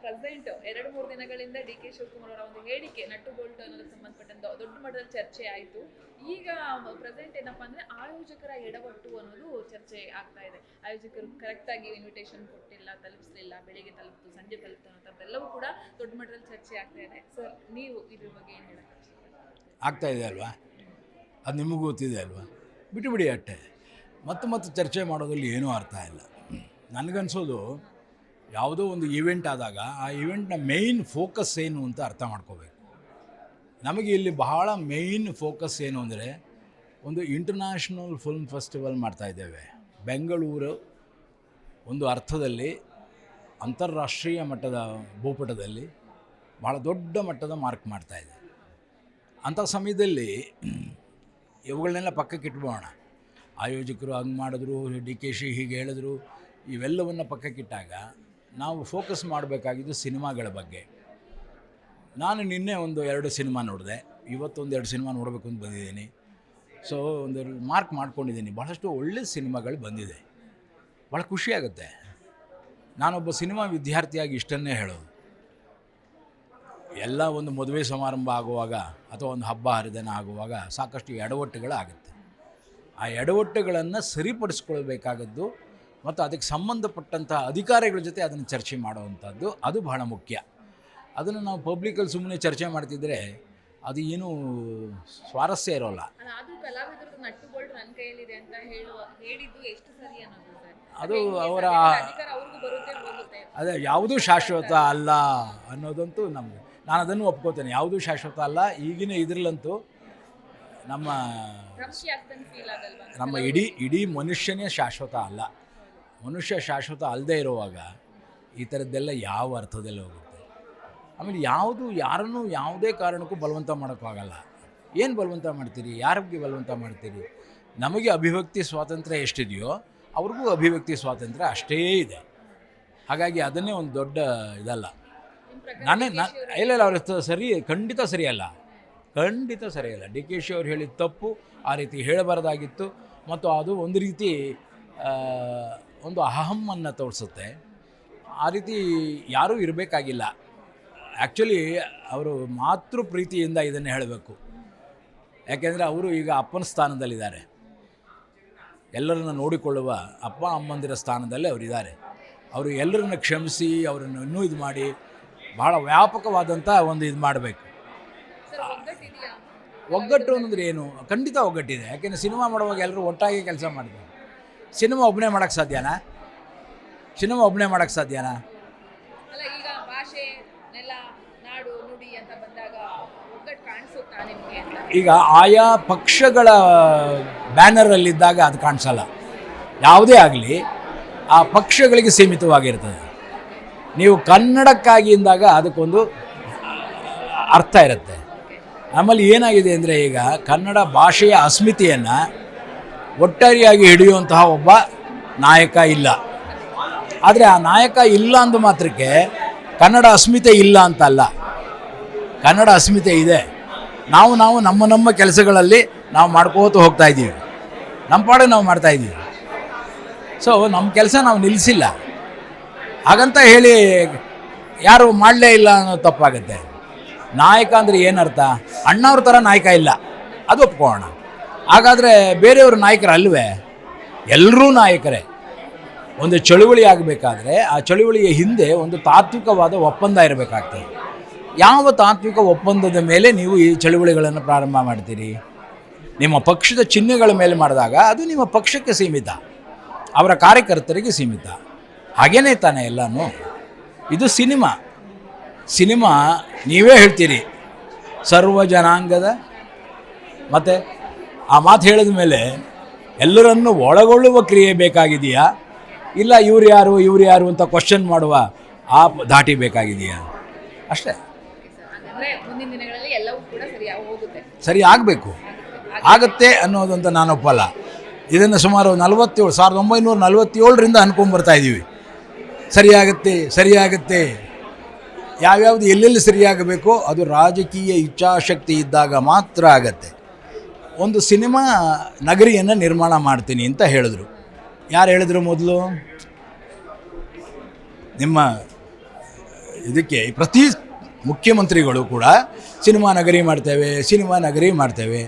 Present 2-3 ದಿನಗಳಿಂದ D K Shivakumar ಅವರ ಒಂದು ಹೇಳಿಕೆ ನಟ್ಟು ಬೋಲ್ಟ್ ಅನ್ನೋದಕ್ಕೆ ಸಂಬಂಧಪಟ್ಟಂತ ದೊಡ್ಡ ಮಟ್ಟದಲ್ಲಿ ಚರ್ಚೆ ಆಯಿತು. ಈಗ ಪ್ರೆಸೆಂಟ್ ಏನಪ್ಪಾ ಅಂದ್ರೆ ಆಯೋಜಕರ ಎಡವಟ್ಟು ಅನ್ನೋದು ಚರ್ಚೆ ಆಗ್ತಾ ಇದೆ. ಆಯೋಜಕರು ಕರೆಕ್ಟ್ ಆಗಿ ಇನ್ವಿಟೇಷನ್ ಕೊಟ್ಟಿಲ್ಲ, ತಲುಪಿಸಲಿಲ್ಲ, ಬೆಳಿಗ್ಗೆ ತಲುಪಿತು, ಸಂಜೆ ತಲುಪಿತು ಅನ್ನೋದೆಲ್ಲವೂ ಕೂಡ ದೊಡ್ಡ ಮಟ್ಟದಲ್ಲಿ ಚರ್ಚೆ ಆಗ್ತಾ ಇದೆ. ಸರ್, ನೀವು ಇದ್ರ ಬಗ್ಗೆ ಏನು ಹೇಳಕ್ಕೆ ಆಗ್ತಾ ಇದೆ ಅಲ್ವಾ? ಅದು ನಿಮಗೂ ಗೊತ್ತಿದೆ ಅಲ್ವಾ? ಬಿಟ್ಟುಬಿಡಿ ಅಟ್ಟೆ. ಮತ್ತೆ ಚರ್ಚೆ ಮಾಡೋದ್ರಲ್ಲಿ ಏನೂ ಅರ್ಥ ಇಲ್ಲ. ನನಗನ್ಸೋದು ಯಾವುದೋ ಒಂದು ಈವೆಂಟ್ ಆದಾಗ ಆ ಈವೆಂಟ್ನ ಮೇಯ್ನ್ ಫೋಕಸ್ ಏನು ಅಂತ ಅರ್ಥ ಮಾಡ್ಕೋಬೇಕು. ನಮಗೆ ಇಲ್ಲಿ ಬಹಳ ಮೇಯ್ನ್ ಫೋಕಸ್ ಏನು ಅಂದರೆ, ಒಂದು ಇಂಟರ್ನ್ಯಾಷನಲ್ ಫಿಲ್ಮ್ ಫೆಸ್ಟಿವಲ್ ಮಾಡ್ತಾಯಿದ್ದೇವೆ. ಬೆಂಗಳೂರು ಒಂದು ಅರ್ಥದಲ್ಲಿ ಅಂತಾರಾಷ್ಟ್ರೀಯ ಮಟ್ಟದ ಭೂಪಟದಲ್ಲಿ ಭಾಳ ದೊಡ್ಡ ಮಟ್ಟದ ಮಾರ್ಕ್ ಮಾಡ್ತಾಯಿದೆ. ಅಂಥ ಸಮಯದಲ್ಲಿ ಇವುಗಳನ್ನೆಲ್ಲ ಪಕ್ಕಕ್ಕೆ ಇಟ್ಬೋಣ. ಆಯೋಜಕರು ಹಂಗೆ ಮಾಡಿದ್ರು, ಡಿ ಕೆ ಶಿ ಹೀಗೆ ಹೇಳಿದ್ರು, ಇವೆಲ್ಲವನ್ನು ಪಕ್ಕಕ್ಕಿಟ್ಟಾಗ ನಾವು ಫೋಕಸ್ ಮಾಡಬೇಕಾಗಿದ್ದು ಸಿನಿಮಾಗಳ ಬಗ್ಗೆ. ನಾನು ನಿನ್ನೆ 1-2 ಸಿನಿಮಾ ನೋಡಿದೆ, ಇವತ್ತೊಂದು 2 ಸಿನಿಮಾ ನೋಡಬೇಕು ಅಂತ ಬಂದಿದ್ದೀನಿ. ಸೊ ಒಂದು ಮಾರ್ಕ್ ಮಾಡ್ಕೊಂಡಿದ್ದೀನಿ. ಭಾಳಷ್ಟು ಒಳ್ಳೆ ಸಿನಿಮಾಗಳು ಬಂದಿದೆ, ಭಾಳ ಖುಷಿಯಾಗುತ್ತೆ. ನಾನೊಬ್ಬ ಸಿನಿಮಾ ವಿದ್ಯಾರ್ಥಿಯಾಗಿ ಇಷ್ಟನ್ನೇ ಹೇಳೋದು, ಎಲ್ಲ ಒಂದು ಮದುವೆ ಸಮಾರಂಭ ಆಗುವಾಗ ಅಥವಾ ಒಂದು ಹಬ್ಬ ಹರಿದಿನ ಆಗುವಾಗ ಸಾಕಷ್ಟು ಎಡವಟ್ಟುಗಳಾಗುತ್ತೆ. ಆ ಎಡವಟ್ಟುಗಳನ್ನು ಸರಿಪಡಿಸ್ಕೊಳ್ಬೇಕಾಗದ್ದು ಮತ್ತು ಅದಕ್ಕೆ ಸಂಬಂಧಪಟ್ಟಂಥ ಅಧಿಕಾರಿಗಳ ಜೊತೆ ಅದನ್ನು ಚರ್ಚೆ ಮಾಡುವಂಥದ್ದು, ಅದು ಬಹಳ ಮುಖ್ಯ. ಅದನ್ನು ನಾವು ಪಬ್ಲಿಕಲ್ಲಿ ಸುಮ್ಮನೆ ಚರ್ಚೆ ಮಾಡ್ತಿದ್ರೆ ಅದು ಏನೂ ಸ್ವಾರಸ್ಯ ಇರೋಲ್ಲ. ಅದು ಅವರ ಅದೇ ಯಾವುದೂ ಶಾಶ್ವತ ಅಲ್ಲ ಅನ್ನೋದಂತೂ ನಮಗೆ, ನಾನು ಅದನ್ನು ಒಪ್ಕೋತೇನೆ. ಯಾವುದೂ ಶಾಶ್ವತ ಅಲ್ಲ. ಈಗಿನ ಇದರಲ್ಲಂತೂ ನಮ್ಮ ಇಡೀ ಮನುಷ್ಯನೇ ಶಾಶ್ವತ ಅಲ್ಲ. ಮನುಷ್ಯ ಶಾಶ್ವತ ಅಲ್ಲದೆ ಇರುವಾಗ ಈ ಥರದ್ದೆಲ್ಲ ಯಾವ ಅರ್ಥದಲ್ಲಿ ಹೋಗುತ್ತೆ? ಆಮೇಲೆ ಯಾರನ್ನೂ ಯಾವುದೇ ಕಾರಣಕ್ಕೂ ಬಲವಂತ ಮಾಡೋಕ್ಕಾಗಲ್ಲ. ಏನು ಬಲವಂತ ಮಾಡ್ತೀರಿ? ಯಾರಿಗೆ ಬಲವಂತ ಮಾಡ್ತೀರಿ? ನಮಗೆ ಅಭಿವ್ಯಕ್ತಿ ಸ್ವಾತಂತ್ರ್ಯ ಎಷ್ಟಿದೆಯೋ ಅವ್ರಿಗೂ ಅಭಿವ್ಯಕ್ತಿ ಸ್ವಾತಂತ್ರ್ಯ ಅಷ್ಟೇ ಇದೆ. ಹಾಗಾಗಿ ಅದನ್ನೇ ಒಂದು ದೊಡ್ಡ ಇದಲ್ಲ. ಇಲ್ಲ ಅವ್ರ ಖಂಡಿತ ಸರಿಯಲ್ಲ. ಡಿ ಕೆ ಶಿ ಅವ್ರು ಹೇಳಿದ ತಪ್ಪು, ಆ ರೀತಿ ಹೇಳಬಾರ್ದಾಗಿತ್ತು. ಮತ್ತು ಅದು ಒಂದು ರೀತಿ ಒಂದು ಅಹಮ್ಮನ್ನು ತೋರಿಸುತ್ತೆ. ಆ ರೀತಿ ಯಾರೂ ಇರಬೇಕಾಗಿಲ್ಲ. ಆ್ಯಕ್ಚುಲಿ ಅವರು ಮಾತೃ ಪ್ರೀತಿಯಿಂದ ಇದನ್ನು ಹೇಳಬೇಕು. ಯಾಕೆಂದರೆ ಅವರು ಈಗ ಅಪ್ಪನ ಸ್ಥಾನದಲ್ಲಿದ್ದಾರೆ, ಎಲ್ಲರನ್ನು ನೋಡಿಕೊಳ್ಳುವ ಅಪ್ಪ ಅಮ್ಮಂದಿರ ಸ್ಥಾನದಲ್ಲೇ ಅವರಿದ್ದಾರೆ. ಅವರು ಎಲ್ಲರನ್ನು ಕ್ಷಮಿಸಿ ಅವರನ್ನು ಇನ್ನೂ ಇದು ಮಾಡಿ ಭಾಳ ವ್ಯಾಪಕವಾದಂಥ ಒಂದು ಇದು ಮಾಡಬೇಕು. ಒಗ್ಗಟ್ಟು ಅನ್ನೋದ್ರೆ ಏನು? ಖಂಡಿತ ಒಗ್ಗಟ್ಟಿದೆ. ಯಾಕೆಂದರೆ ಸಿನಿಮಾ ಮಾಡುವಾಗ ಎಲ್ಲರೂ ಒಟ್ಟಾಗಿ ಕೆಲಸ ಮಾಡ್ತಾರೆ. ಸಿನಿಮಾ ಒಬ್ಬನೇ ಮಾಡೋಕ್ಕೆ ಸಾಧ್ಯನಾ? ಈಗ ಆಯಾ ಪಕ್ಷಗಳ ಬ್ಯಾನರಲ್ಲಿದ್ದಾಗ ಅದು ಕಾಣಿಸಲ್ಲ. ಯಾವುದೇ ಆಗಲಿ ಆ ಪಕ್ಷಗಳಿಗೆ ಸೀಮಿತವಾಗಿರ್ತದೆ. ನೀವು ಕನ್ನಡಕ್ಕಾಗಿ ಎಂದಾಗ ಅದಕ್ಕೊಂದು ಅರ್ಥ ಇರುತ್ತೆ. ನಮ್ಮಲ್ಲಿ ಏನಾಗಿದೆ ಅಂದರೆ, ಈಗ ಕನ್ನಡ ಭಾಷೆಯ ಅಸ್ಮಿತೆಯನ್ನು ಒಟ್ಟಾರೆಯಾಗಿ ಹಿಡಿಯುವಂತಹ ಒಬ್ಬ ನಾಯಕ ಇಲ್ಲ. ಆದರೆ ಆ ನಾಯಕ ಇಲ್ಲ ಅಂದ ಮಾತ್ರಕ್ಕೆ ಕನ್ನಡ ಅಸ್ಮಿತೆ ಇಲ್ಲ ಅಂತಲ್ಲ. ಕನ್ನಡ ಅಸ್ಮಿತೆ ಇದೆ. ನಾವು ನಮ್ಮ ಕೆಲಸಗಳಲ್ಲಿ ನಾವು ಮಾಡ್ಕೋತ ಹೋಗ್ತಾ ಇದ್ದೀವಿ. ನಮ್ಮ ಪಾಡಿಗೆ ನಾವು ಮಾಡ್ತಾಯಿದ್ದೀವಿ. ಸೊ ನಮ್ಮ ಕೆಲಸ ನಾವು ನಿಲ್ಲಿಸಿಲ್ಲ. ಹಾಗಂತ ಹೇಳಿ ಯಾರು ಮಾಡಲೇ ಇಲ್ಲ ಅನ್ನೋದು ತಪ್ಪಾಗುತ್ತೆ. ನಾಯಕ ಅಂದರೆ ಏನರ್ಥ? ಅಣ್ಣವ್ರ ಥರ ನಾಯಕ ಇಲ್ಲ, ಅದು ಒಪ್ಕೊಳ್ಳೋಣ. ಹಾಗಾದರೆ ಬೇರೆಯವರು ನಾಯಕರಲ್ವೇ? ಎಲ್ಲರೂ ನಾಯಕರೇ. ಒಂದು ಚಳುವಳಿ ಆಗಬೇಕಾದ್ರೆ ಆ ಚಳುವಳಿಯ ಹಿಂದೆ ಒಂದು ತಾತ್ವಿಕವಾದ ಒಪ್ಪಂದ ಇರಬೇಕಾಗ್ತದೆ. ಯಾವ ತಾತ್ವಿಕ ಒಪ್ಪಂದದ ಮೇಲೆ ನೀವು ಈ ಚಳುವಳಿಗಳನ್ನು ಪ್ರಾರಂಭ ಮಾಡ್ತೀರಿ? ನಿಮ್ಮ ಪಕ್ಷದ ಚಿಹ್ನೆಗಳ ಮೇಲೆ ಮಾಡಿದಾಗ ಅದು ನಿಮ್ಮ ಪಕ್ಷಕ್ಕೆ ಸೀಮಿತ, ಅವರ ಕಾರ್ಯಕರ್ತರಿಗೆ ಸೀಮಿತ. ಹಾಗೇನೇ ತಾನೇ ಎಲ್ಲನೂ. ಇದು ಸಿನಿಮಾ ನೀವೇ ಹೇಳ್ತೀರಿ ಸರ್ವ ಜನಾಂಗದ, ಮತ್ತು ಆ ಮಾತು ಹೇಳಿದ ಮೇಲೆ ಎಲ್ಲರನ್ನು ಒಳಗೊಳ್ಳುವ ಕ್ರಿಯೆ ಬೇಕಾಗಿದೆಯಾ, ಇಲ್ಲ ಇವ್ರು ಯಾರು ಅಂತ ಕ್ವಶನ್ ಮಾಡುವ ಆ ಧಾಟಿ ಬೇಕಾಗಿದೆಯಾ? ಅಷ್ಟೇ. ಸರಿ ಆಗಬೇಕು, ಆಗುತ್ತೆ ಅನ್ನೋದಂತ ನಾನು ಒಪ್ಪಲ್ಲ. ಇದನ್ನು ಸುಮಾರು 1947ರಿಂದ ಅನ್ಕೊಂಡ್ಬರ್ತಾ ಇದ್ದೀವಿ. ಸರಿಯಾಗುತ್ತೆ. ಯಾವ್ಯಾವುದು ಎಲ್ಲೆಲ್ಲಿ ಸರಿಯಾಗಬೇಕೋ ಅದು ರಾಜಕೀಯ ಇಚ್ಛಾಶಕ್ತಿ ಇದ್ದಾಗ ಮಾತ್ರ ಆಗತ್ತೆ. ಒಂದು ಸಿನಿಮಾ ನಗರಿಯನ್ನು ನಿರ್ಮಾಣ ಮಾಡ್ತೀನಿ ಅಂತ ಹೇಳಿದ್ರು. ಯಾರು ಹೇಳಿದ್ರು ಮೊದಲು? ನಿಮ್ಮ ಇದಕ್ಕೆ ಪ್ರತಿ ಮುಖ್ಯಮಂತ್ರಿಗಳು ಕೂಡ ಸಿನಿಮಾ ನಗರಿ ಮಾಡ್ತೇವೆ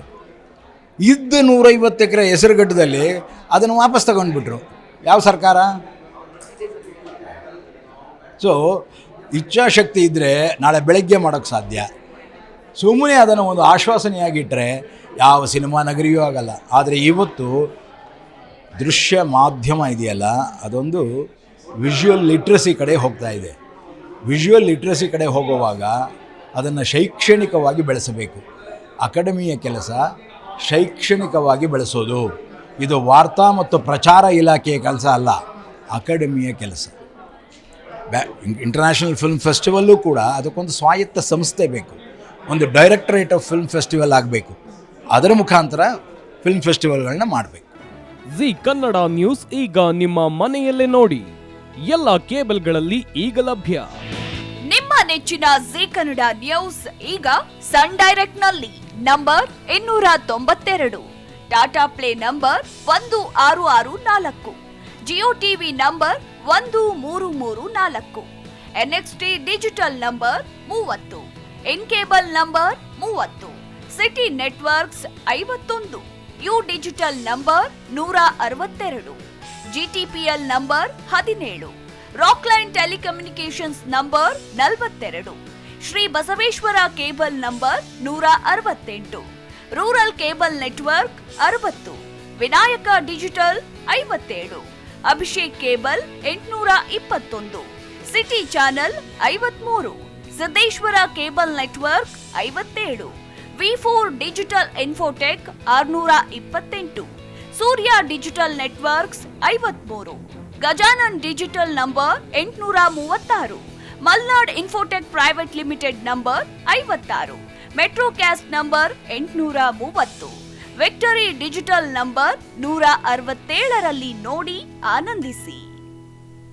ಇದ್ದ 150 ಎಕರೆ ಹೆಸರುಗಟ್ಟದಲ್ಲಿ ಅದನ್ನು ವಾಪಸ್ ತಗೊಂಡ್ಬಿಟ್ರು. ಯಾವ ಸರ್ಕಾರ? ಸೊ ಇಚ್ಛಾಶಕ್ತಿ ಇದ್ದರೆ ನಾಳೆ ಬೆಳಗ್ಗೆ ಮಾಡೋಕ್ಕೆ ಸಾಧ್ಯ. ಸುಮ್ಮನೆ ಅದನ್ನು ಒಂದು ಆಶ್ವಾಸನೆಯಾಗಿಟ್ಟರೆ ಯಾವ ಸಿನಿಮಾ ನಗರಿಯೂ ಆಗಲ್ಲ. ಆದರೆ ಇವತ್ತು ದೃಶ್ಯ ಮಾಧ್ಯಮ ಇದೆಯಲ್ಲ, ಅದೊಂದು ವಿಷುವಲ್ ಲಿಟ್ರಸಿ ಕಡೆ ಹೋಗ್ತಾ ಇದೆ. ವಿಷುವಲ್ ಲಿಟ್ರಸಿ ಕಡೆ ಹೋಗುವಾಗ ಅದನ್ನು ಶೈಕ್ಷಣಿಕವಾಗಿ ಬೆಳೆಸಬೇಕು. ಅಕಾಡೆಮಿಯ ಕೆಲಸ ಶೈಕ್ಷಣಿಕವಾಗಿ ಬೆಳೆಸೋದು. ಇದು ವಾರ್ತಾ ಮತ್ತು ಪ್ರಚಾರ ಇಲಾಖೆಯ ಕೆಲಸ ಅಲ್ಲ, ಅಕಾಡೆಮಿಯ ಕೆಲಸ. ಇಂಟರ್ನ್ಯಾಷನಲ್ ಫಿಲ್ಮ್ ಫೆಸ್ಟಿವಲ್ಲೂ ಕೂಡ ಅದಕ್ಕೊಂದು ಸ್ವಾಯತ್ತ ಸಂಸ್ಥೆ ಬೇಕು. ಒಂದು ಡೈರೆಕ್ಟರೇಟ್ ಆಫ್ ಫಿಲ್ಮ್ ಫೆಸ್ಟಿವಲ್ ಆಗಬೇಕು. ಅದರ ಮುಖಾಂತರ ಫಿಲ್ಮ್ ಫೆಸ್ಟಿವಲ್ಗಳನ್ನ ಮಾಡಬೇಕು. ಜಿ ಕನ್ನಡ ನ್ಯೂಸ್ ಈಗ ನಿಮ್ಮ ಮನೆಯಲ್ಲೇ ನೋಡಿ. ಎಲ್ಲ ಕೇಬಲ್ಗಳಲ್ಲಿ ಈಗ ಲಭ್ಯ. ನಿಮ್ಮ ನೆಚ್ಚಿನ ಜಿ ಕನ್ನಡ ನ್ಯೂಸ್ ಈಗ ಸನ್ ಡೈರೆಕ್ಟ್ ನಲ್ಲಿ number 292, Tata play number 1664, Jio TV number 1334, NXT digital number 30, in cable number 30, city networks 51, U digital number 162, GTPL number 17, Rockline telecommunications number 42, Shri Basaveshwara cable number 168, rural cable network 60, Vinayaka digital 57, Abhishek cable 821, city channel 53, Siddeshwara cable network 57, V4 digital Infotech 628, Surya digital networks 53, Gajanan digital number 836, Malnad infotech private limited number 56, Metrocast number 830, Victory digital number 167ರಲ್ಲಿ ನೋಡಿ ಆನಂದಿಸಿ.